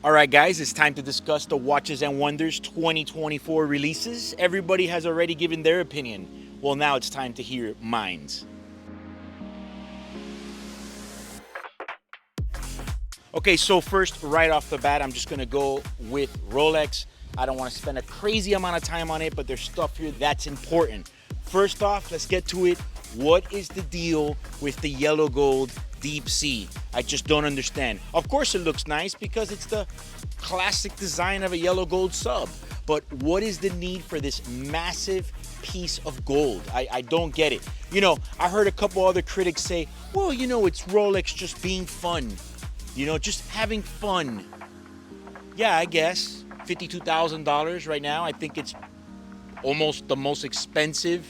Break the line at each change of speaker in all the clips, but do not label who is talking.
All right, guys, it's time to discuss the Watches and Wonders 2024 releases. Everybody has already given their opinion. Well, now it's time to hear mine's. Okay, so first, right off the bat, I'm just gonna go with Rolex. I don't wanna spend a crazy amount of time on it, but there's stuff here that's important. First off, let's get to it. What is the deal with the yellow gold deep sea? I just don't understand. Of course it looks nice because it's the classic design of a yellow gold sub. But what is the need for this massive piece of gold? I don't get it. You know, I heard a couple other critics say, well, you know, it's Rolex just being fun. You know, just having fun. Yeah, I guess. $52,000 right now. I think it's almost the most expensive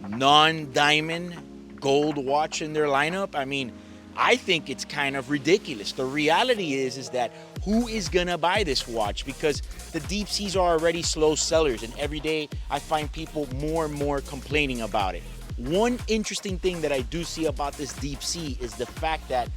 non-diamond gold watch in their lineup. I mean, I think it's kind of ridiculous. The reality is that who is gonna buy this watch? Because the deep seas are already slow sellers, and every day I find people more and more complaining about it. One interesting thing that I do see about this deep sea is the fact that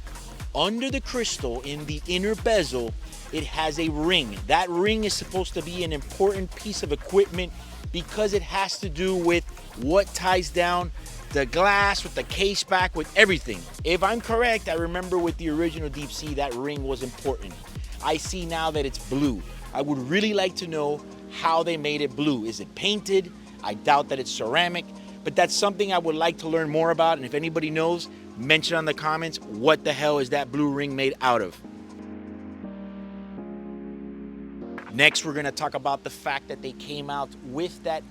under the crystal in the inner bezel, it has a ring. That ring is supposed to be an important piece of equipment because it has to do with what ties down the glass, with the case back, with everything. If I'm correct, I remember with the original deep sea, that ring was important. I see now that it's blue. I would really like to know how they made it blue. Is it painted? I doubt that it's ceramic, but that's something I would like to learn more about. And if anybody knows, mention on the comments, what the hell is that blue ring made out of? Next, we're gonna talk about the fact that they came out with that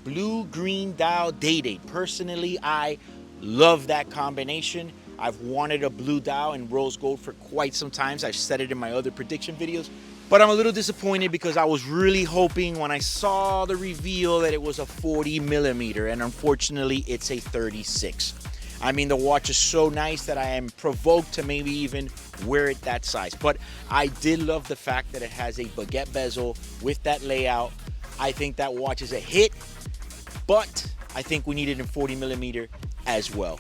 blue-green dial day-date. Personally, I love that combination. I've wanted a blue dial in rose gold for quite some time. I've said it in my other prediction videos, but I'm a little disappointed because I was really hoping when I saw the reveal that it was a 40 millimeter, and unfortunately, it's a 36. I mean, the watch is so nice that I am provoked to maybe even wear it that size. But I did love the fact that it has a baguette bezel with that layout. I think that watch is a hit, but I think we need it in 40 millimeter as well.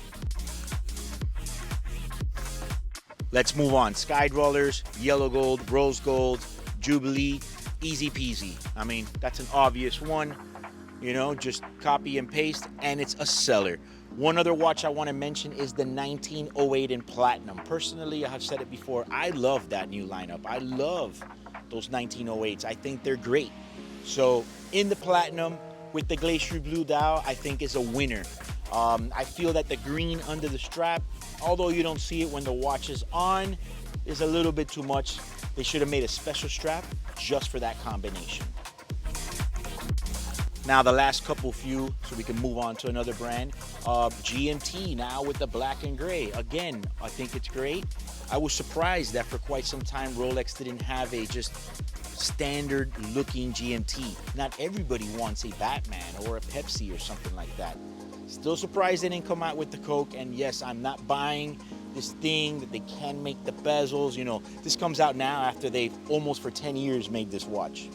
Let's move on. Sky Dwellers, yellow gold, rose gold, Jubilee, easy peasy. I mean, that's an obvious one. You know, just copy and paste, and it's a seller. One other watch I want to mention is the 1908 in platinum. Personally, I have said it before, I love that new lineup. I love those 1908s. I think they're great. So in the platinum with the glacier blue dial, I think is a winner. I feel that the green under the strap, although you don't see it when the watch is on, is a little bit too much. They should have made a special strap just for that combination. Now the last couple few, so we can move on to another brand. GMT now with the black and gray. Again, I think it's great. I was surprised that for quite some time Rolex didn't have a just standard looking GMT. Not everybody wants a Batman or a Pepsi or something like that. Still surprised they didn't come out with the Coke, and yes, I'm not buying this thing that they can make the bezels. You know, this comes out now after they've almost for 10 years made this watch.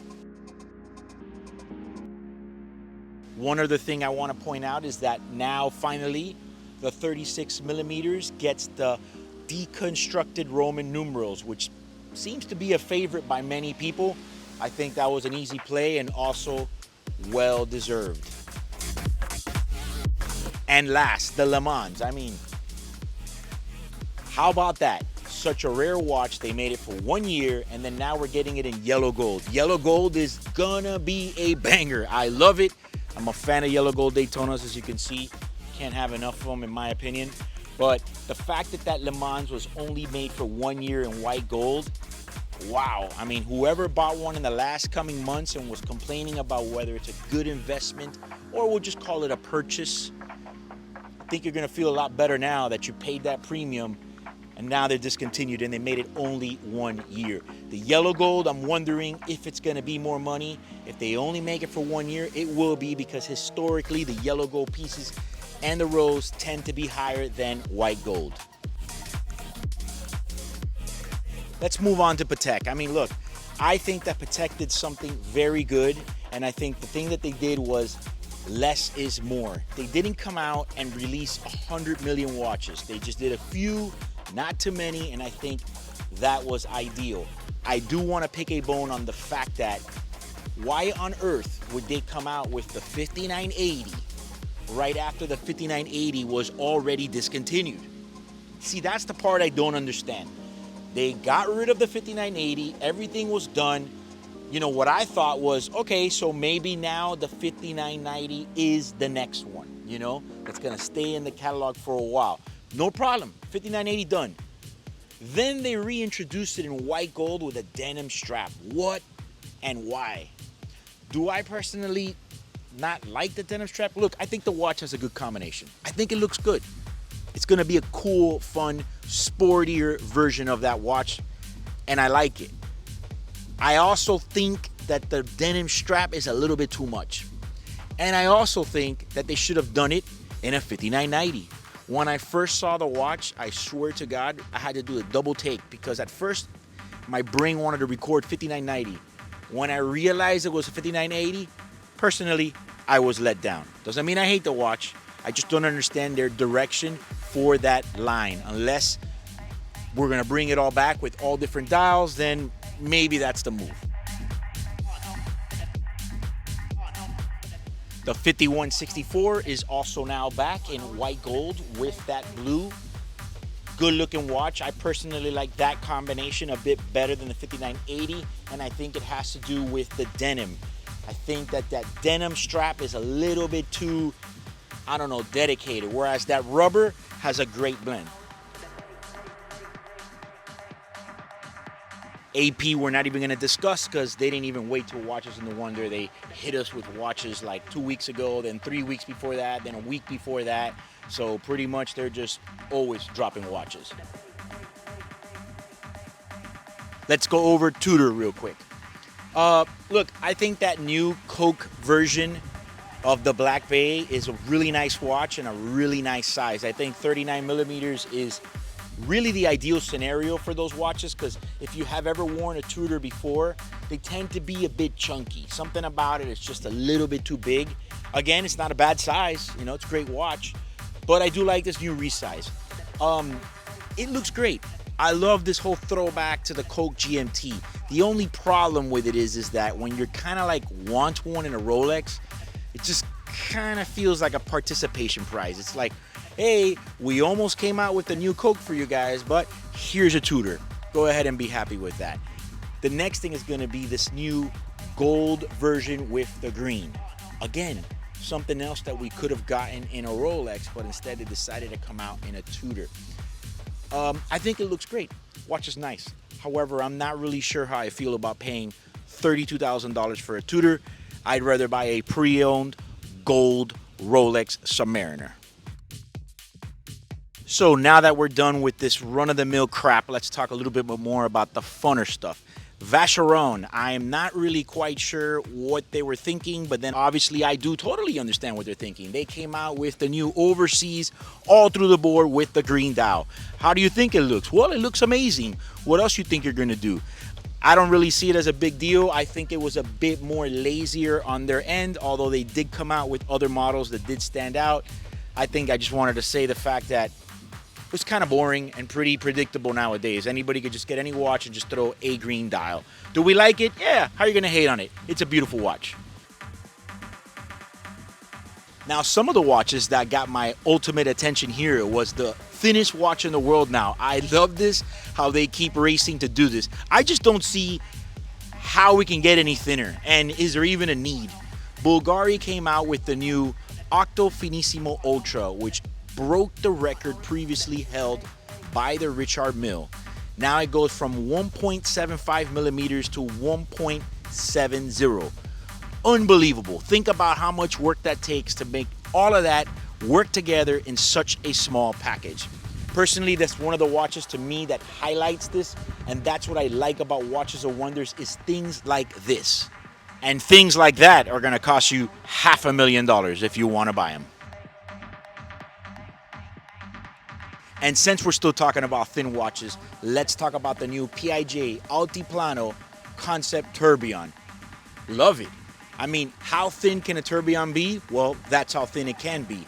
One other thing I want to point out is that now finally the 36 millimeters gets the deconstructed Roman numerals, which seems to be a favorite by many people. I think that was an easy play and also well deserved. And last, the Le Mans. I mean, how about that? Such a rare watch. They made it for 1 year, and then now we're getting it in yellow gold. Yellow gold is gonna be a banger. I love it. I'm a fan of yellow gold Daytonas, as you can see. Can't have enough of them in my opinion. But the fact that that Le Mans was only made for 1 year in white gold, wow. I mean, whoever bought one in the last coming months and was complaining about whether it's a good investment or we'll just call it a purchase, I think you're gonna feel a lot better now that you paid that premium and now they're discontinued and they made it only 1 year. The yellow gold, I'm wondering if it's gonna be more money. If they only make it for 1 year, it will be, because historically the yellow gold pieces and the rose tend to be higher than white gold. Let's move on to Patek. I mean, look, I think that Patek did something very good, and I think the thing that they did was less is more. They didn't come out and release 100 million watches. They just did a few, not too many, and I think that was ideal. I do want to pick a bone on the fact that why on earth would they come out with the 5980 right after the 5980 was already discontinued? See, that's the part I don't understand. They got rid of the 5980, everything was done. You know, what I thought was, okay, so maybe now the 5990 is the next one, you know, that's gonna stay in the catalog for a while. No problem, 5980 done. Then they reintroduced it in white gold with a denim strap. What and why? Do I personally not like the denim strap? Look, I think the watch has a good combination. I think it looks good. It's gonna be a cool, fun, sportier version of that watch, and I like it. I also think that the denim strap is a little bit too much. And I also think that they should have done it in a 5990. When I first saw the watch, I swear to God, I had to do a double take because at first my brain wanted to record 5990. When I realized it was a 5980, personally, I was let down. Doesn't mean I hate the watch. I just don't understand their direction for that line. Unless we're gonna bring it all back with all different dials, then maybe that's the move. The 5164 is also now back in white gold with that blue. Good looking watch. I personally like that combination a bit better than the 5980, and I think it has to do with the denim. I think that denim strap is a little bit too, I don't know, dedicated, whereas that rubber has a great blend. AP we're not even going to discuss because they didn't even wait till Watches in the Wonder. They hit us with watches like 2 weeks ago, then 3 weeks before that, then a week before that. So pretty much they're just always dropping watches. Let's go over Tudor real quick. Look, I think that new Coke version of the Black Bay is a really nice watch and a really nice size. I think 39 millimeters is really the ideal scenario for those watches, because if you have ever worn a Tudor before, they tend to be a bit chunky. Something about it is just a little bit too big. Again, it's not a bad size, you know, it's a great watch, but I do like this new resize. It looks great. I love this whole throwback to the Coke GMT. The only problem with it is that when you're kind of like want one in a Rolex, it just kind of feels like a participation prize. It's like, hey, we almost came out with the new Coke for you guys, but here's a Tudor. Go ahead and be happy with that. The next thing is going to be this new gold version with the green. Again, something else that we could have gotten in a Rolex, but instead they decided to come out in a Tudor. I think it looks great. Watch is nice. However, I'm not really sure how I feel about paying $32,000 for a Tudor. I'd rather buy a pre-owned gold Rolex Submariner. So now that we're done with this run-of-the-mill crap, let's talk a little bit more about the funner stuff. Vacheron, I am not really quite sure what they were thinking, but then obviously I do totally understand what they're thinking. They came out with the new Overseas all through the board with the green dial. How do you think it looks? Well, it looks amazing. What else you think you're gonna do? I don't really see it as a big deal. I think it was a bit more lazier on their end, although they did come out with other models that did stand out. I think I just wanted to say the fact that it was kind of boring and pretty predictable nowadays. Anybody could just get any watch and just throw a green dial. Do we like it? Yeah. How are you going to hate on it? It's a beautiful watch. Now, some of the watches that got my ultimate attention here was the thinnest watch in the world now. I love this, how they keep racing to do this. I just don't see how we can get any thinner, and is there even a need? Bulgari came out with the new Octo Finissimo Ultra, which broke the record previously held by the Richard Mille. Now it goes from 1.75 millimeters to 1.70. Unbelievable. Think about how much work that takes to make all of that work together in such a small package. Personally, that's one of the watches to me that highlights this, and that's what I like about Watches of Wonders is things like this. And things like that are going to cost you $500,000 if you want to buy them. And since we're still talking about thin watches, let's talk about the new PIJ Altiplano Concept Tourbillon. Love it. I mean, how thin can a tourbillon be? Well, that's how thin it can be.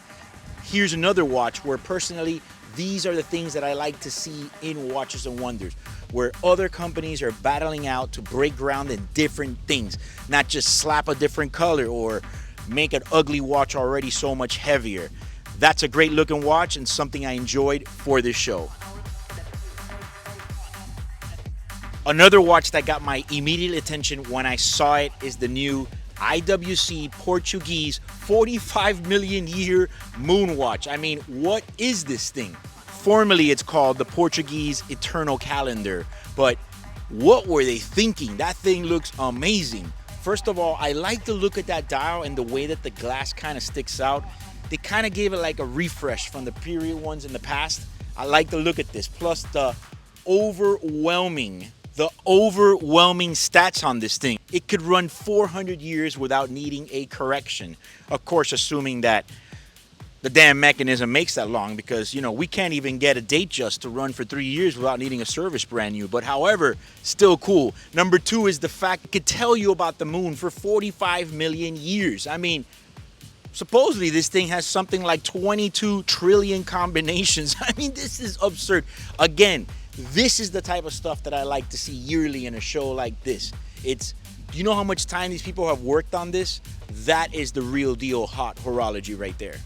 Here's another watch where personally, These are the things that I like to see in Watches and Wonders, where other companies are battling out to break ground in different things, not just slap a different color or make an ugly watch already so much heavier. That's a great looking watch and something I enjoyed for this show. Another watch that got my immediate attention when I saw it is the new IWC Portuguese 45 million year moon watch. I mean, what is this thing? Formerly, it's called the Portuguese Eternal Calendar, but what were they thinking? That thing looks amazing. First of all, I like to look at that dial and the way that the glass kind of sticks out. They kind of gave it like a refresh from the period ones in the past. I like to look at this, plus the overwhelming stats on this thing. It could run 400 years without needing a correction. Of course, assuming that the damn mechanism makes that long, because, you know, we can't even get a date just to run for 3 years without needing a service brand new. But however, still cool. Number two is the fact it could tell you about the moon for 45 million years. I mean, supposedly this thing has something like 22 trillion combinations. I mean, this is absurd. Again, this is the type of stuff that I like to see yearly in a show like this. It's, do you know how much time these people have worked on this? That is the real deal hot horology right there.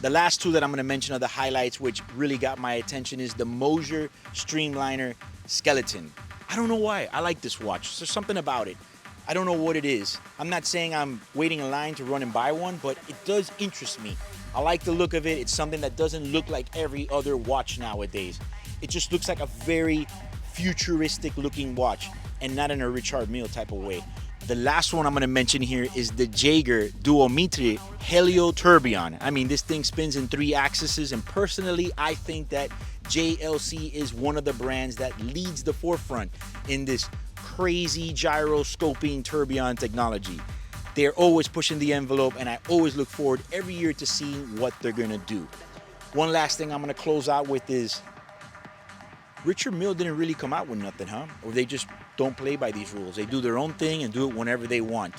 The last two that I'm going to mention are the highlights, which really got my attention, is the Mosier Streamliner Skeleton. I don't know why. I like this watch. There's something about it. I don't know what it is. I'm not saying I'm waiting in line to run and buy one, but it does interest me. I like the look of it. It's something that doesn't look like every other watch nowadays. It just looks like a very futuristic looking watch, and not in a Richard Mille type of way. The last one I'm going to mention here is the Jaeger Duometre Helio Tourbillon. I mean, this thing spins in 3 axes, and personally, I think that JLC is one of the brands that leads the forefront in this crazy gyroscoping tourbillon technology. They're always pushing the envelope, and I always look forward every year to seeing what they're going to do. One last thing I'm going to close out with is Richard Mille didn't really come out with nothing, huh? Or they just don't play by these rules. They do their own thing and do it whenever they want.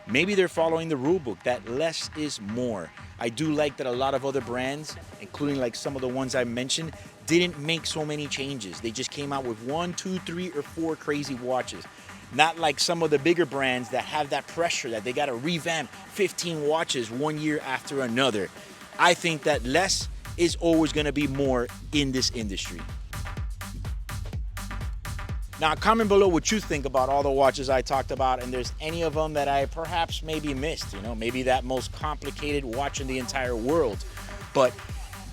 Maybe they're following the rule book, that less is more. I do like that a lot of other brands, including like some of the ones I mentioned, didn't make so many changes. They just came out with 1, 2, 3, or 4 crazy watches. Not like some of the bigger brands that have that pressure that they got to revamp 15 watches one year after another. I think that less is always going to be more in this industry. Now, comment below what you think about all the watches I talked about, and there's any of them that I perhaps maybe missed, you know, maybe that most complicated watch in the entire world. But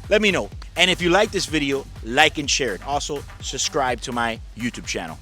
let me know. And if you like this video, like and share it. Also, subscribe to my YouTube channel.